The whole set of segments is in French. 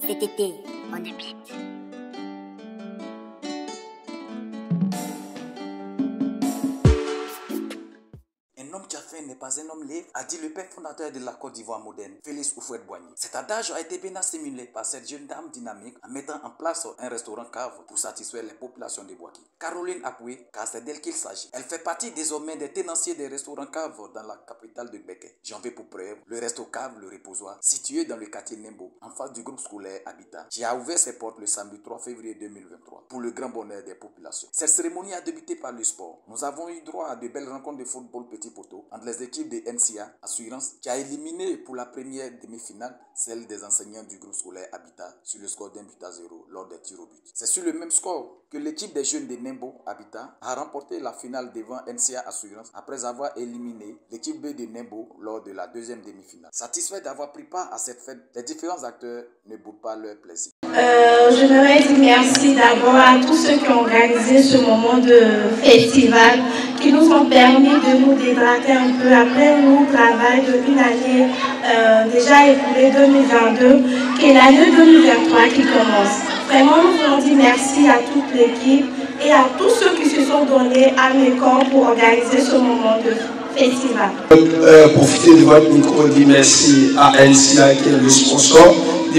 CTT, on the beat. Un homme qui a faim n'est pas un homme libre, a dit le père fondateur de la Côte d'Ivoire moderne, Félix Houphouët-Boigny. Cet adage a été bien assimilé par cette jeune dame dynamique en mettant en place un restaurant cave pour satisfaire les populations de Bouaké. Caroline Apoué, car c'est d'elle qu'il s'agit. Elle fait partie désormais des tenanciers des restaurants cave dans la capitale de Béké. J'en veux pour preuve le resto cave Le Reposoir, situé dans le quartier Nembo, en face du groupe scolaire Habitat, qui a ouvert ses portes le samedi 3 février 2023 pour le grand bonheur des populations. Cette cérémonie a débuté par le sport. Nous avons eu droit à de belles rencontres de football petit poteau entre les équipes de NCA Assurance qui a éliminé pour la première demi-finale celle des enseignants du groupe scolaire Habitat sur le score d'1-0 lors des tirs au but. C'est sur le même score que l'équipe des jeunes de Nembo Habitat a remporté la finale devant NCA Assurance après avoir éliminé l'équipe B de Nembo lors de la deuxième demi-finale. Satisfait d'avoir pris part à cette fête, les différents acteurs ne boudent pas leur plaisir. Je voudrais dire merci d'abord à tous ceux qui ont organisé ce moment de festival, qui nous ont permis de nous déhydrater un peu après un long travail d'une année déjà écoulée 2022, qui est l'année 2023 qui commence. Vraiment, nous voulons dire merci à toute l'équipe et à tous ceux qui se sont donnés à mes corps pour organiser ce moment de festival. Profiter de votre micro, dire merci à NCA qui est le sponsor.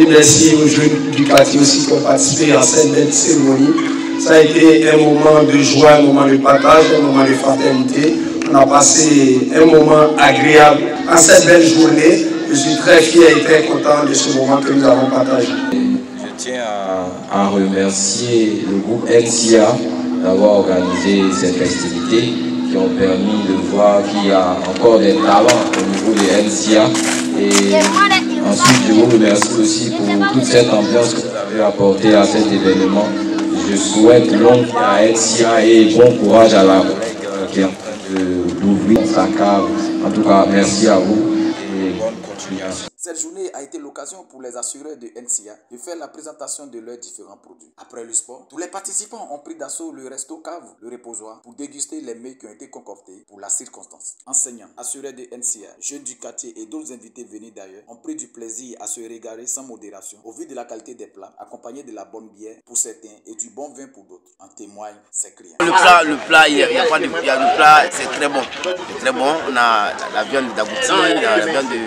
Merci aux jeunes du quartier aussi qui ont participé à cette belle cérémonie. Ça a été un moment de joie, un moment de partage, un moment de fraternité. On a passé un moment agréable en cette belle journée. Je suis très fier et très content de ce moment que nous avons partagé. Je tiens à remercier le groupe NCA d'avoir organisé cette festivité qui ont permis de voir qu'il y a encore des talents au niveau de NCA. Et ensuite, je vous remercie aussi pour toute cette ambiance que vous avez apportée à cet événement. Je souhaite longue vie à NCA et bon courage à la collègue qui est en train d'ouvrir sa cave. En tout cas, merci à vous et bonne continuation. Cette journée a été l'occasion pour les assureurs de NCA de faire la présentation de leurs différents produits. Après le sport, tous les participants ont pris d'assaut le resto cave Le Reposoir pour déguster les mets qui ont été concoctés pour la circonstance. Enseignants, assureurs de NCA, jeunes du quartier et d'autres invités venus d'ailleurs ont pris du plaisir à se régaler sans modération au vu de la qualité des plats, accompagnés de la bonne bière pour certains et du bon vin pour d'autres. En témoignent ces clients. Le plat, il y a pas de plat, c'est très bon. C'est très bon. On a la viande d'agouti, on a la viande de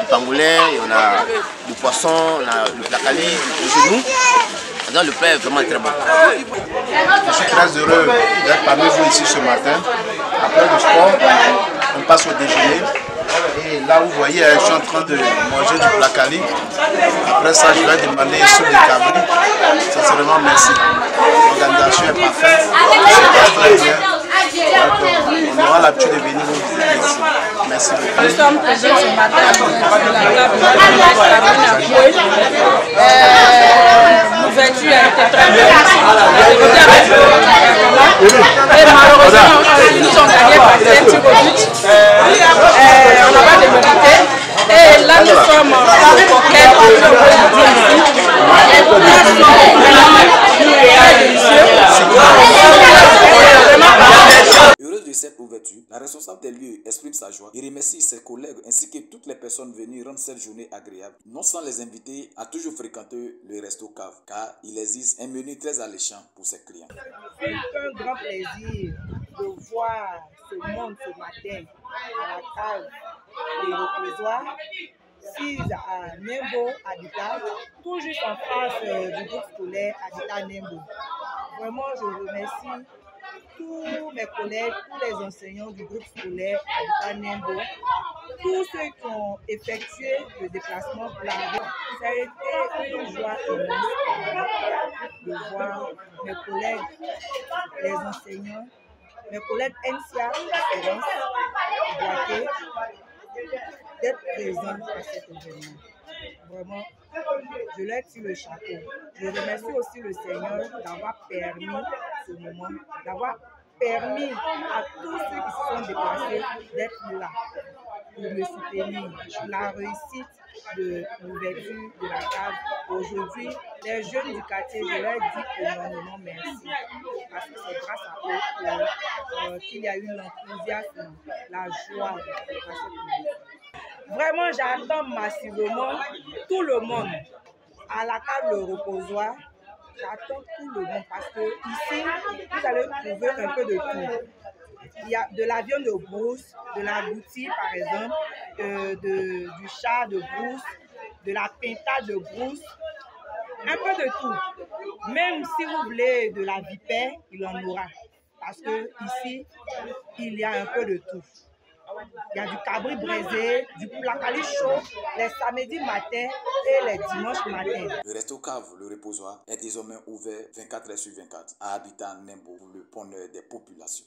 pangolin. On a du poisson, on a le placali, le genou. Donc le plat est vraiment très bon. Je suis très heureux d'être parmi vous ici ce matin. Après le sport, on passe au déjeuner. Et là vous voyez, je suis en train de manger du placali. Après ça, je vais demander une soupe de cabri. Sincèrement, merci. L'organisation est parfaite. C'est très bien. On aura l'habitude de venir vous visiter ici. Merci beaucoup. Nous sommes présents ce matin sur la table de l'ouverture a été très belle. Et malheureusement, nous sommes gagnés par un petit but. On n'a pas de mérité. Et là, nous sommes au coquette. Heureuse de cette ouverture, la responsable des lieux exprime sa joie et remercie ses collègues ainsi que toutes les personnes venues rendre cette journée agréable, non sans les inviter à toujours fréquenter le resto cave, car il existe un menu très alléchant pour ses clients. C'est un grand plaisir de voir ce monde ce matin à la cave des Reposoirs, ici à Nembo Habitat, tout juste en face du groupe scolaire Habitat Nembo. Vraiment, je remercie tous mes collègues, tous les enseignants du groupe scolaire Habitat Nembo, tous ceux qui ont effectué le déplacement pour la vie. Ça a été une joie immense de voir mes collègues, les enseignants, mes collègues NCA, Assurance, Bouaké, d'être présents à cet événement. Vraiment, je leur tire le chapeau. Je remercie aussi le Seigneur d'avoir permis ce moment, d'avoir permis à tous ceux qui se sont déplacés d'être là pour me soutenir. La réussite de l'ouverture de la cave aujourd'hui, les jeunes du quartier, je leur dis énormément merci. Parce que c'est grâce à eux qu'il y a eu l'enthousiasme, la joie de cette ouverture. Vraiment, j'attends massivement tout le monde À la cave Le Reposoir, j'attends tout le monde parce que ici, vous allez trouver un peu de tout. Il y a de la viande de brousse, de la boutie par exemple, du chat de brousse, de la pintade de brousse, un peu de tout. Même si vous voulez de la vipère, il en aura. Parce que ici, il y a un peu de tout. Il y a du cabri braisé, du placali chaud, les samedis matins et les dimanches matins. Le resto cave, le reposoir, est désormais ouvert 24 heures sur 24 à Habitat Nembo pour le bonheur des populations.